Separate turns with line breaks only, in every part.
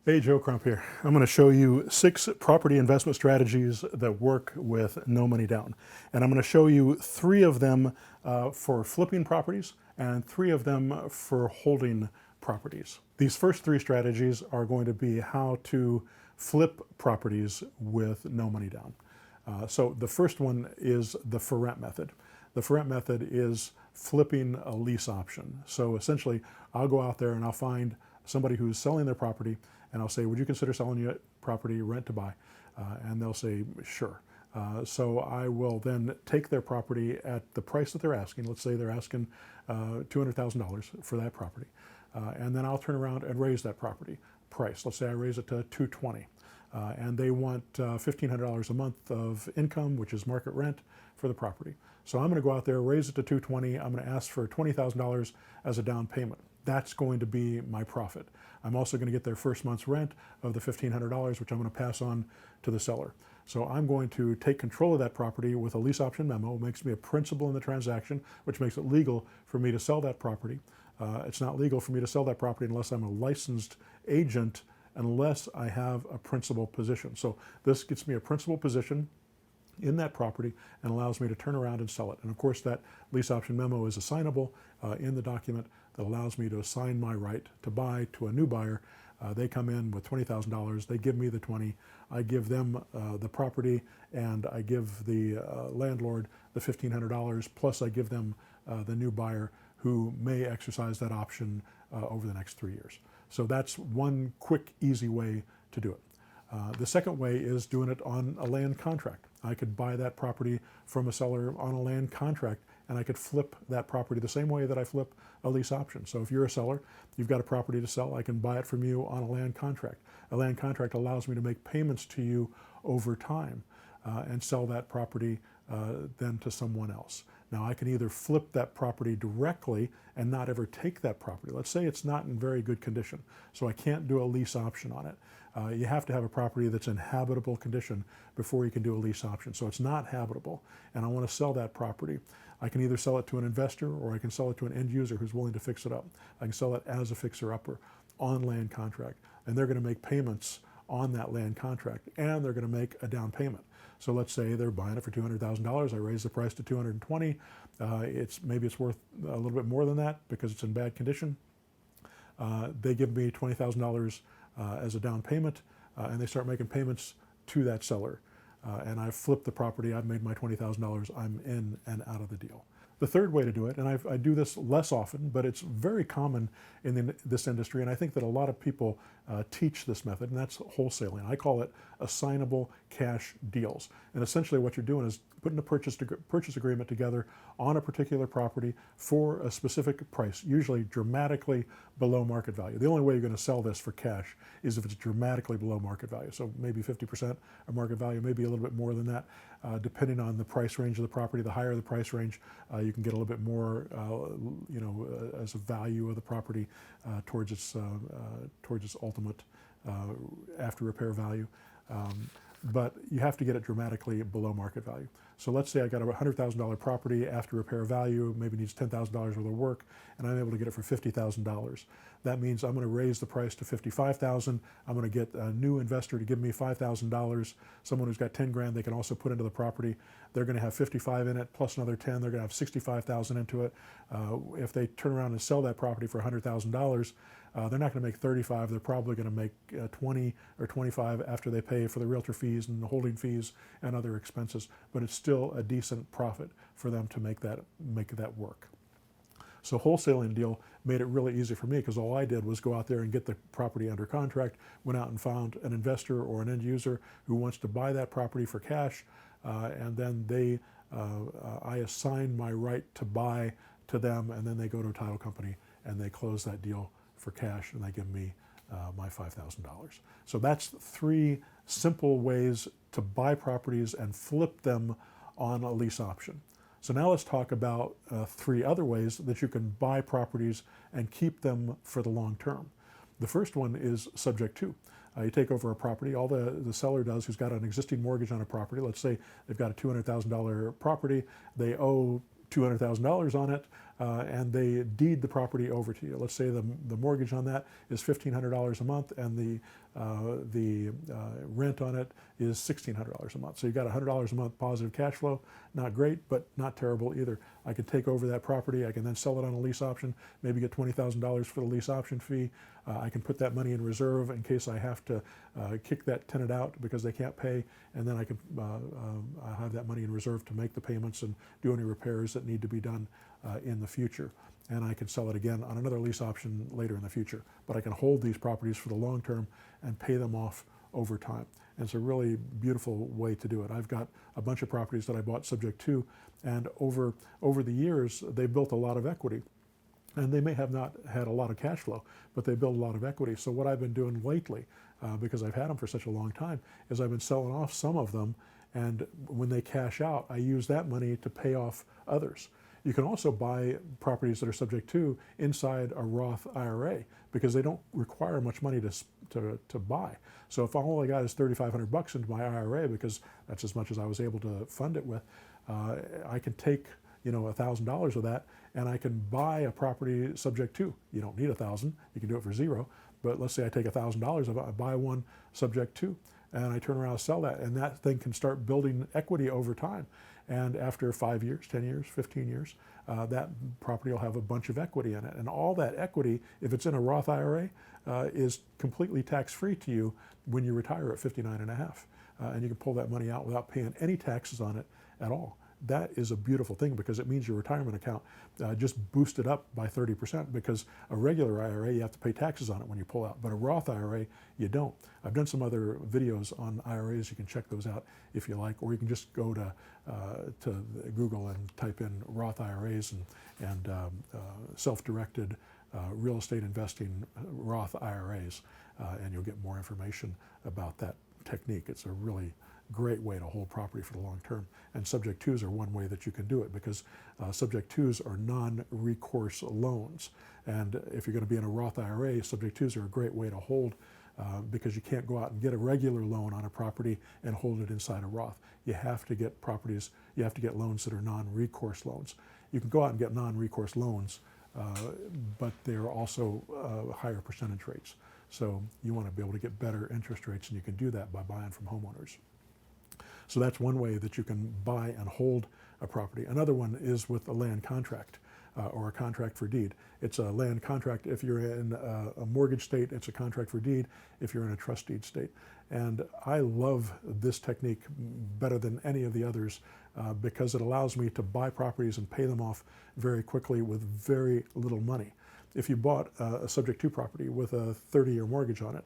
Hey, Joe Crump here. I'm going to show you 6 property investment strategies that work with no money down. And I'm going to show you 3 of them for flipping properties and 3 of them for holding properties. These first 3 strategies are going to be how to flip properties with no money down. So the first one is the for rent method. The for rent method is flipping a lease option. So essentially, I'll go out there and I'll find somebody who's selling their property, and I'll say, would you consider selling your property rent to buy? And they'll say, sure. So I will then take their property at the price that they're asking. Let's say they're asking $200,000 for that property. And then I'll turn around and raise that property price. Let's say I raise it to $220,000. And they want $1,500 a month of income, which is market rent for the property. So I'm going to go out there, raise it to $220,000. I'm going to ask for $20,000 as a down payment. That's going to be my profit. I'm also going to get their first month's rent of the $1,500, which I'm going to pass on to the seller. So I'm going to take control of that property with a lease option memo. It makes me a principal in the transaction, which makes it legal for me to sell that property. It's not legal for me to sell that property unless I'm a licensed agent, unless I have a principal position. So this gets me a principal position in that property and allows me to turn around and sell it. And of course, that lease option memo is assignable in the document that allows me to assign my right to buy to a new buyer. They come in with $20,000, they give me the 20, I give them the property, and I give the landlord the $1,500, plus I give them the new buyer who may exercise that option over the next 3 years. So that's one quick, easy way to do it. The second way is doing it on a land contract. I could buy that property from a seller on a land contract, and I could flip that property the same way that I flip a lease option. So if you're a seller, you've got a property to sell, I can buy it from you on a land contract. A land contract allows me to make payments to you over time and sell that property then to someone else. Now I can either flip that property directly and not ever take that property. Let's say it's not in very good condition, so I can't do a lease option on it. You have to have a property that's in habitable condition before you can do a lease option. So it's not habitable, and I want to sell that property. I can either sell it to an investor or I can sell it to an end user who's willing to fix it up. I can sell it as a fixer-upper on land contract, and they're going to make payments on that land contract, and they're going to make a down payment. So let's say they're buying it for $200,000. I raise the price to $220,000. Maybe it's worth a little bit more than that because it's in bad condition. They give me $20,000 as a down payment, and they start making payments to that seller. And I've flipped the property, I've made my $20,000, I'm in and out of the deal. The third way to do it, and I do this less often, but it's very common in this industry, and I think that a lot of people teach this method, and that's wholesaling. I call it assignable cash deals. And essentially what you're doing is putting a purchase agreement together on a particular property for a specific price, usually dramatically below market value. The only way you're going to sell this for cash is if it's dramatically below market value. So maybe 50% of market value, maybe a little bit more than that, depending on the price range of the property. The higher the price range, you can get a little bit more, as a value of the property towards its ultimate after repair value. But you have to get it dramatically below market value. So let's say I got a $100,000 property, after repair value, maybe needs $10,000 worth of work, and I'm able to get it for $50,000. That means I'm going to raise the price to $55,000. I'm going to get a new investor to give me $5,000. Someone who's got 10 grand they can also put into the property. They're going to have 55 in it plus another 10. They're going to have 65,000 into it. If they turn around and sell that property for $100,000, they're not going to make 35. They're probably going to make 20 or 25 after they pay for the realtor fees and the holding fees and other expenses. But it's still a decent profit for them to make that work. So wholesaling deal made it really easy for me because all I did was go out there and get the property under contract, went out and found an investor or an end user who wants to buy that property for cash, and then I assign my right to buy to them, and then they go to a title company and they close that deal for cash and they give me my $5,000. So that's 3 simple ways to buy properties and flip them on a lease option. So now let's talk about 3 other ways that you can buy properties and keep them for the long term. The first one is subject to. You take over a property, all the seller does who's got an existing mortgage on a property, let's say they've got a $200,000 property, they owe $200,000 on it, and they deed the property over to you. Let's say the mortgage on that is $1,500 a month, and the rent on it is $1,600 a month. So you got $100 a month positive cash flow. Not great, but not terrible either. I can take over that property. I can then sell it on a lease option, maybe get $20,000 for the lease option fee. I can put that money in reserve in case I have to kick that tenant out because they can't pay, and then I can have that money in reserve to make the payments and do any repairs that need to be done in the future. And I can sell it again on another lease option later in the future. But I can hold these properties for the long term and pay them off over time. And it's a really beautiful way to do it. I've got a bunch of properties that I bought subject to, and over the years, they built a lot of equity. And they may have not had a lot of cash flow, but they built a lot of equity. So what I've been doing lately, because I've had them for such a long time, is I've been selling off some of them, and when they cash out, I use that money to pay off others. You can also buy properties that are subject to inside a Roth IRA because they don't require much money to buy. So if all I got is $3,500 into my IRA, because that's as much as I was able to fund it with, I can take $1,000 of that, and I can buy a property subject to. You don't need $1,000; you can do it for zero. But let's say I take $1,000, I buy one subject to, and I turn around and sell that, and that thing can start building equity over time. And after 5 years, 10 years, 15 years, that property will have a bunch of equity in it. And all that equity, if it's in a Roth IRA, is completely tax-free to you when you retire at 59 and a half. And you can pull that money out without paying any taxes on it at all. That is a beautiful thing because it means your retirement account just boosted up by 30%, because a regular IRA, you have to pay taxes on it when you pull out, but a Roth IRA, you don't. I've done some other videos on IRAs. You can check those out if you like, or you can just go to Google and type in Roth IRAs and self-directed real estate investing Roth IRAs, and you'll get more information about that technique. It's a really great way to hold property for the long term. And subject twos are one way that you can do it, because subject twos are non-recourse loans. And if you're going to be in a Roth IRA, subject twos are a great way to hold, because you can't go out and get a regular loan on a property and hold it inside a Roth. You have to get loans that are non-recourse loans. You can go out and get non-recourse loans, but they're also higher percentage rates. So you want to be able to get better interest rates, and you can do that by buying from homeowners. So that's one way that you can buy and hold a property. Another one is with a land contract or a contract for deed. It's a land contract. If you're in a mortgage state, it's a contract for deed. If you're in a trust deed state. And I love this technique better than any of the others because it allows me to buy properties and pay them off very quickly with very little money. If you bought a subject to property with a 30-year mortgage on it,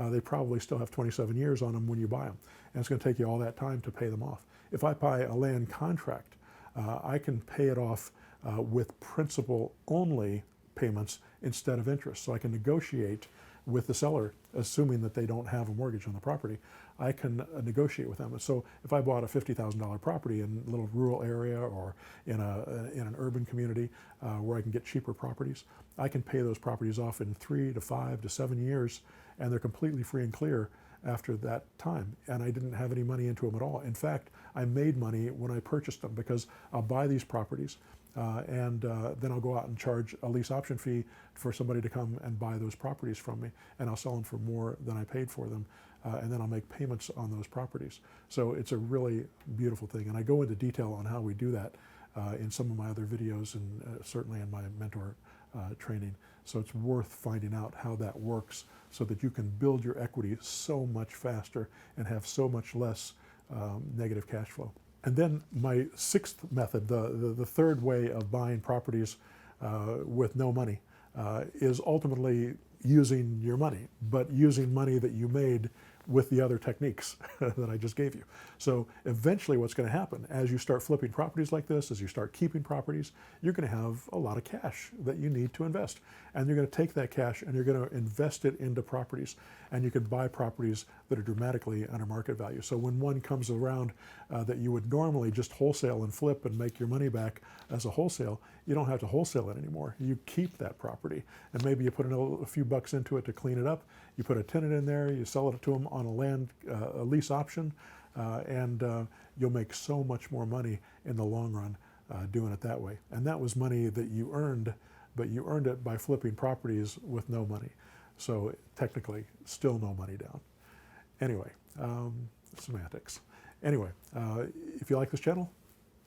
they probably still have 27 years on them when you buy them. And it's going to take you all that time to pay them off. If I buy a land contract, I can pay it off with principal only payments instead of interest. So I can negotiate with the seller, assuming that they don't have a mortgage on the property. I can negotiate with them. And so if I bought a $50,000 property in a little rural area or in an urban community where I can get cheaper properties, I can pay those properties off in 3 to 5 to 7 years, and they're completely free and clear after that time. And I didn't have any money into them at all. In fact, I made money when I purchased them, because I'll buy these properties and then I'll go out and charge a lease option fee for somebody to come and buy those properties from me, and I'll sell them for more than I paid for them, and then I'll make payments on those properties. So it's a really beautiful thing, and I go into detail on how we do that in some of my other videos, and certainly in my mentor training. So it's worth finding out how that works so that you can build your equity so much faster and have so much less negative cash flow. And then my sixth method, the third way of buying properties with no money, is ultimately using your money, but using money that you made with the other techniques that I just gave you. So eventually what's going to happen as you start flipping properties like this, as you start keeping properties, you're going to have a lot of cash that you need to invest. And you're going to take that cash and you're going to invest it into properties. And you can buy properties that are dramatically under market value. So when one comes around that you would normally just wholesale and flip and make your money back as a wholesale, you don't have to wholesale it anymore. You keep that property. And maybe you put a few bucks into it to clean it up. You put a tenant in there, you sell it to them on a lease option, and you'll make so much more money in the long run doing it that way. And that was money that you earned, but you earned it by flipping properties with no money. So technically, still no money down. Anyway, semantics. Anyway, if you like this channel,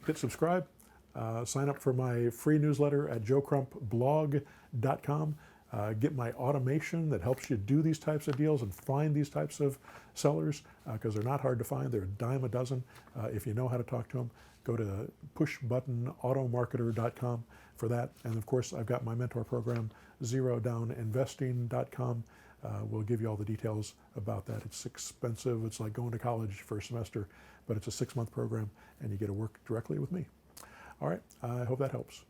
hit subscribe. Sign up for my free newsletter at joecrumpblog.com. Get my automation that helps you do these types of deals and find these types of sellers, because they're not hard to find. They're a dime a dozen if you know how to talk to them. Go to pushbuttonautomarketer.com for that. And of course, I've got my mentor program, zerodowninvesting.com. We'll give you all the details about that. It's expensive. It's like going to college for a semester, but it's a 6-month program, and you get to work directly with me. All right, I hope that helps.